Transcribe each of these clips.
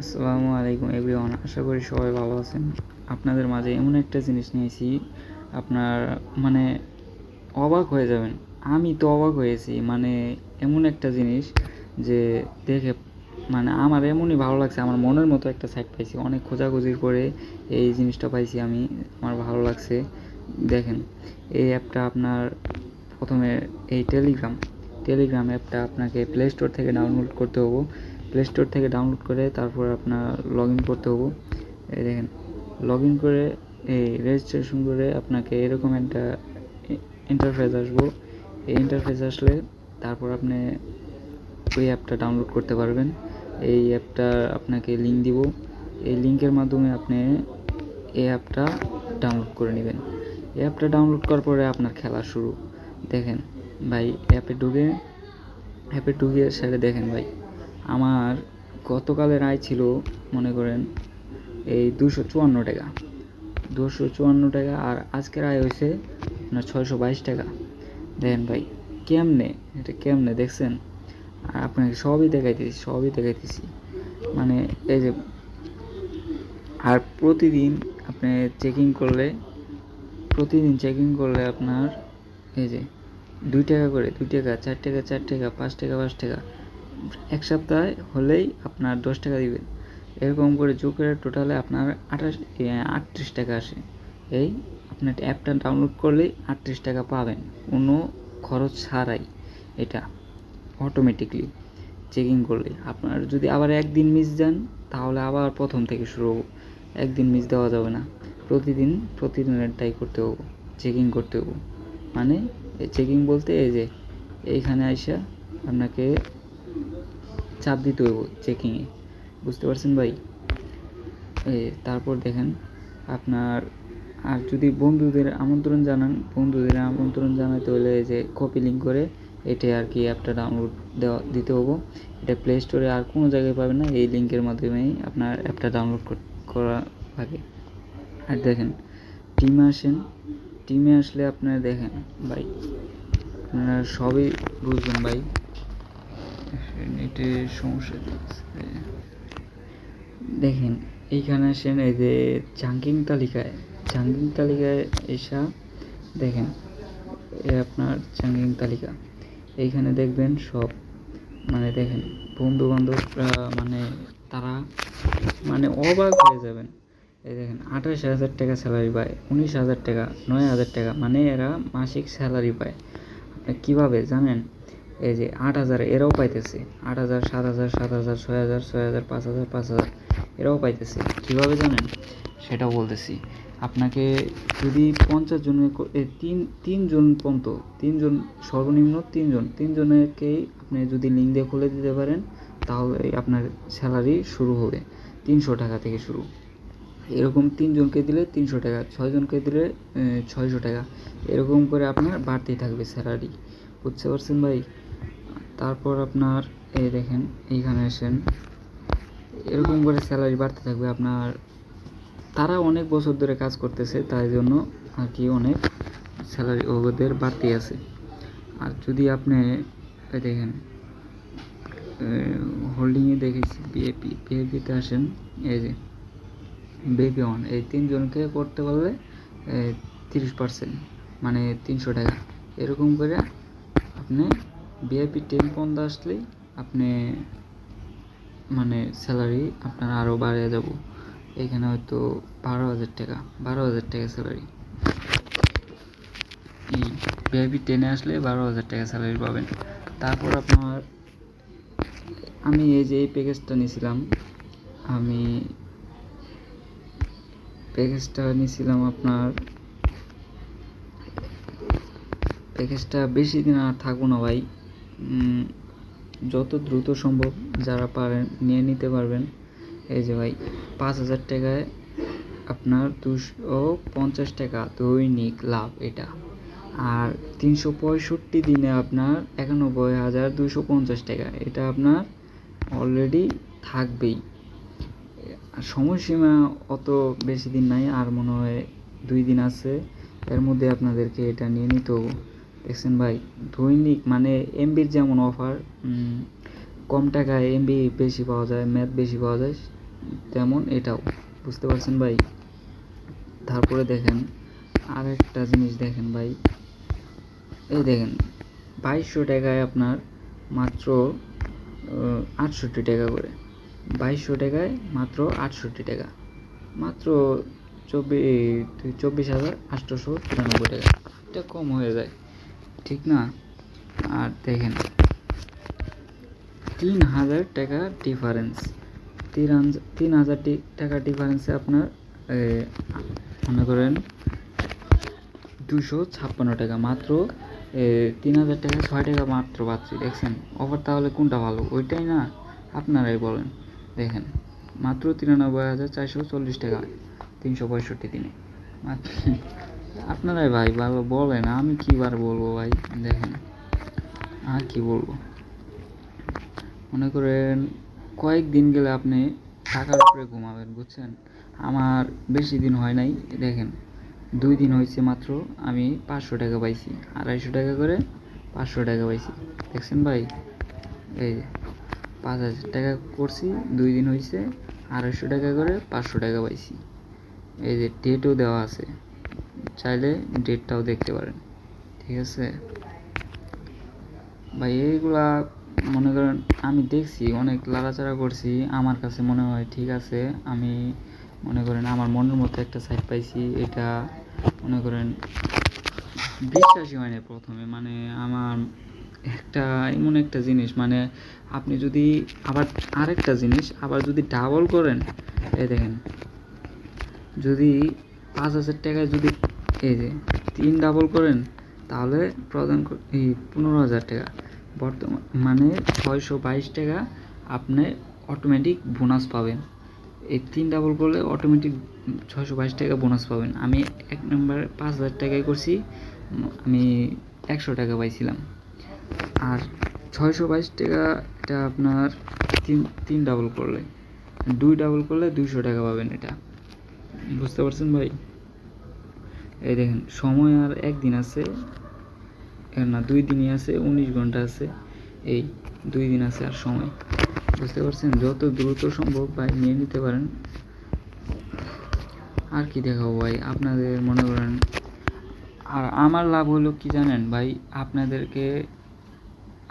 আসসালামু আলাইকুম এভরিওয়ান, আশা করি সবাই ভালো আছেন। আপনাদের মাঝে এমন একটা জিনিস নিয়েছি, আপনার মানে অবাক হয়ে যাবেন। আমি তো অবাক হয়েছি, এমন একটা জিনিস যে দেখে আমার এমনই ভালো লাগছে। আমার মনের মতো একটা সাইট পাইছি, অনেক খোঁজাখুঁজির করে এই জিনিসটা পাইছি আমি। আমার ভালো লাগছে। দেখেন, এই অ্যাপটা আপনার প্রথমে এই টেলিগ্রাম অ্যাপটা আপনাকে প্লে স্টোর থেকে ডাউনলোড করতে হবো। প্লে স্টোর থেকে ডাউনলোড করে তারপর আপনার লগ ইন করতে হবো। এই দেখেন, লগ ইন করে এই রেজিস্ট্রেশন করে আপনাকে এরকম একটা ইন্টারফেস আসবো। এই ইন্টারফেস আসলে তারপর আপনি ওই অ্যাপটা ডাউনলোড করতে পারবেন। এই অ্যাপটা আপনাকে লিঙ্ক দিব, এই লিঙ্কের মাধ্যমে আপনি এই অ্যাপটা ডাউনলোড করে নেবেন। এই অ্যাপটা ডাউনলোড করার পরে আপনার খেলা শুরু। দেখেন ভাই, অ্যাপে ঢুকে সেটা দেখেন ভাই, আমার গতকালের আয় ছিল মনে করেন এই 254 টাকা। 254 টাকা, আর আজকের আয় হয়েছে আপনার 622 টাকা। দেখেন ভাই, কেমনে দেখছেন? আর আপনাকে সবই দেখাইতেছি। এই যে, আর প্রতিদিন চেকিং করলে আপনার এই যে 2 টাকা করে, 2 টাকা, 4 টাকা, 4 টাকা, 5 টাকা, 5 টাকা, এক সপ্তাহে হলেই আপনার 10 টাকা দিবেন। এরকম করে যোগ করে টোটালে আপনার 38 টাকা আসে। এই আপনার অ্যাপটা ডাউনলোড করলেই 38 টাকা পাবেন, কোনো খরচ ছাড়াই। এটা অটোমেটিকলি চেকিং করলে আপনার যদি আবার একদিন মিস যান তাহলে আবার প্রথম থেকে শুরু হবো। একদিন মিস দেওয়া যাবে না, প্রতিদিনেরটাই করতে হবো, চেকিং করতে হবো। চেকিং বলতে এই যে এইখানে আইসা আপনাকে চাপ দিতে হইব চেকিংয়ে, বুঝতে পারছেন ভাই? তারপর দেখেন আপনার, আর যদি বন্ধুদের আমন্ত্রণ জানাতে হলে এই যে কপি লিঙ্ক করে এটাই আর কি অ্যাপটা ডাউনলোড দিতে হবো। এটা প্লে স্টোরে আর কোনো জায়গায় পাবেন না, এই লিঙ্কের মাধ্যমেই আপনার অ্যাপটা ডাউনলোড করা লাগে। আর দেখেন, টিমে আসলে আপনারা দেখেন ভাই, আপনারা সবই বুঝবেন ভাই। নেটের সমস্যা দেখেন, এইখানে আসেন, এই যে জাঙ্কিং তালিকায় এসা দেখেন, আপনার জাঙ্কিং তালিকা এইখানে দেখবেন সব। দেখেন, বন্ধু বান্ধবরা তারা অবাক হয়ে যাবেন। এই দেখেন, 28,000 টাকা স্যালারি পায়, 19,000 টাকা, 9,000 টাকা, এরা মাসিক স্যালারি পায়। আপনি কীভাবে জানেন? এই যে 8,000 এরাও পাইতেছে, 8,000, 7,000, 7,000, 6,000, 6,000, 5,000, 5,000 এরাও পাইতেছে। কীভাবে জানেন সেটাও বলতেছি আপনাকে। যদি 50 জনের তিনজন পর্যন্ত, সর্বনিম্ন তিনজনেরকেই আপনি যদি লিঙ্ক দিয়ে খুলে দিতে পারেন তাহলে আপনার স্যালারি শুরু হবে 300 টাকা থেকে শুরু। এরকম 3জনকে দিলে 300 টাকা, 6জনকে দিলে 600 টাকা, এরকম করে আপনার বাড়তেই থাকবে স্যালারি, বুঝতে পারছেন ভাই? তারপর আপনার এই দেখেন, এইখানে আসেন, এরকম করে স্যালারি বাড়তে থাকবে আপনার। তারা অনেক বছর ধরে কাজ করতেছে, তাই জন্য আর কি অনেক স্যালারি ওদের বাড়তি আছে। আর যদি আপনি দেখেন হোল্ডিংয়ে দেখেছি, বিএপিতে আসেন, এই যে বেবি অন, এই 3জনকে করতে পারলে 30%, 300 টাকা। এরকম করে আপনি বিআইপি 10 পর্যন্ত আসলেই আপনি স্যালারি আপনার আরও বাড়িয়ে যাব। এখানে হয়তো 12,000 টাকা স্যালারি। এই বিআইপি 10-এ আসলে 12,000 টাকা স্যালারি পাবেন। তারপর আপনার, আমি এই যে এই প্যাকেজটা নিয়েছিলাম, আপনার প্যাকেজটা বেশি দিন আর থাকবো না ভাই। যত দ্রুত সম্ভব যারা পারেন নিয়ে নিতে পারবেন। এই যে ভাই, 5,000 টাকায় আপনার 250 টাকা দৈনিক লাভ এটা। আর 365 দিনে আপনার 91,250 টাকা, এটা আপনার অলরেডি থাকবেই। সময়সীমা অত বেশি দিন নাই, আর মনে হয় 2 দিন আছে, এর মধ্যে আপনাদেরকে এটা নিয়ে নিতে হবে। দেখছেন ভাই, দৈনিক এমবির যেমন অফার, কম টাকায় এমবি বেশি পাওয়া যায়, ম্যাথ বেশি পাওয়া যায়, তেমন এটাও, বুঝতে পারছেন ভাই। তারপরে দেখেন আরেকটা জিনিস দেখেন ভাই, এই দেখেন 2200 টাকায় আপনার মাত্র 68 টাকা করে, 2200 টাকায় মাত্র 68 টাকা, মাত্র 24,893 টাকা। এটা কম হয়ে যায়, ঠিক না? আর দেখেন 3000 টাকা ডিফারেন্স, 3000 টাকা ডিফারেন্সে আপনার মনে করেন 256 টাকা, মাত্র 3000 টাকা 6 টাকা মাত্র পাচ্ছি, দেখছেন অফার? তাহলে কোনটা ভালো, ওইটাই না? আপনারাই বলেন। দেখেন মাত্র 93,440 টাকা 365 দিনে মাত্র। আপনারাই ভাই ভালো বলেন, আমি কি বার বলবো ভাই। দেখেন আর কি বলবো, মনে করেন কয়েকদিন গেলে আপনি টাকার উপরে ঘুমাবেন, বুঝছেন? আমার বেশি দিন হয় নাই, দেখেন 2 দিন হয়েছে মাত্র, আমি 500 টাকা পাইছি, 250 টাকা করে 500 টাকা পাইছি, দেখছেন ভাই? এই যে 5000 টাকা করছি, 2 দিন হয়েছে, 250 টাকা করে 500 টাকা পাইছি। এই যে ডেটও দেওয়া আছে, চাইলে ডেটটাও দেখতে পারেন, ঠিক আছে ভাই? এইগুলা মনে করেন আমি দেখছি, অনেক লাড়াচাড়া করছি, আমার কাছে মনে হয় ঠিক আছে। আমি মনে করেন আমার মনের মতো একটা সাইট পাইছি, এটা মনে করেন বিশ্বাসই হয় না প্রথমে, মানে আমার একটা এমন একটা জিনিস, মানে আপনি যদি আবার আরেকটা জিনিস আবার যদি ডাবল করেন, এই দেখেন যদি 5000 টাকায় যদি এই যে 3 ডাবল করেন, তাহলে প্রদান এই 15,000 টাকা, বর্তমান মানে 622 টাকা আপনি অটোমেটিক বোনাস পাবেন। এই 3 ডাবল করলে অটোমেটিক 622 টাকা বোনাস পাবেন। আমি 1 নম্বরে 5000 টাকায় করছি, আমি 100 টাকা পাইছিলাম। আর 622 টাকা এটা আপনার তিন ডাবল করলে, 2 ডাবল করলে 200 টাকা পাবেন, এটা বুঝতে পারছেন ভাই? এই দেখেন সময় আর একদিন আছে, না 2 দিনই আছে, 19 ঘন্টা আছে, এই 2 দিন আছে আর সময়, বুঝতে পারছেন? যত দ্রুত সম্ভব ভাই নিয়ে নিতে পারেন। আর কি দেখাবো ভাই আপনাদের, মনে করেন আর আমার লাভ হলো কি জানেন ভাই? আপনাদেরকে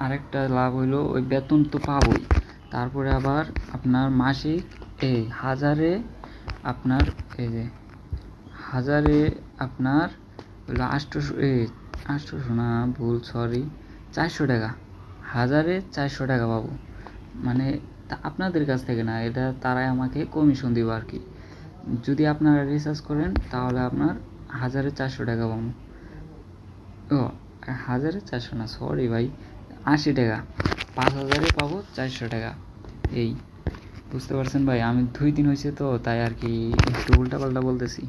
আরেকটা লাভ হইলো, ওই বেতন তো পাবোই, তারপরে আবার আপনার মাসিক এই হাজারে আপনার এই যে হাজারে আপনার হলো 800 না, ভুল, সরি, 400 টাকা, হাজারে 400 টাকা পাবো, মানে আপনাদের কাছ থেকে না, এটা তারাই আমাকে কমিশন দিব আর কি। যদি আপনারা রিসার্চ করেন তাহলে আপনার 1400 টাকা পাবো। ও 1400 না, সরি ভাই, 80 টাকা, 5000-এ পাবো 400 টাকা। এই বুঝতে পারছেন ভাই? আমি 2 দিন হয়েছে তো, তাই আর কি একটু উল্টাপাল্টা বলতেছি,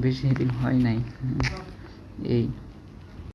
বেশি দিন হয় নাই। এই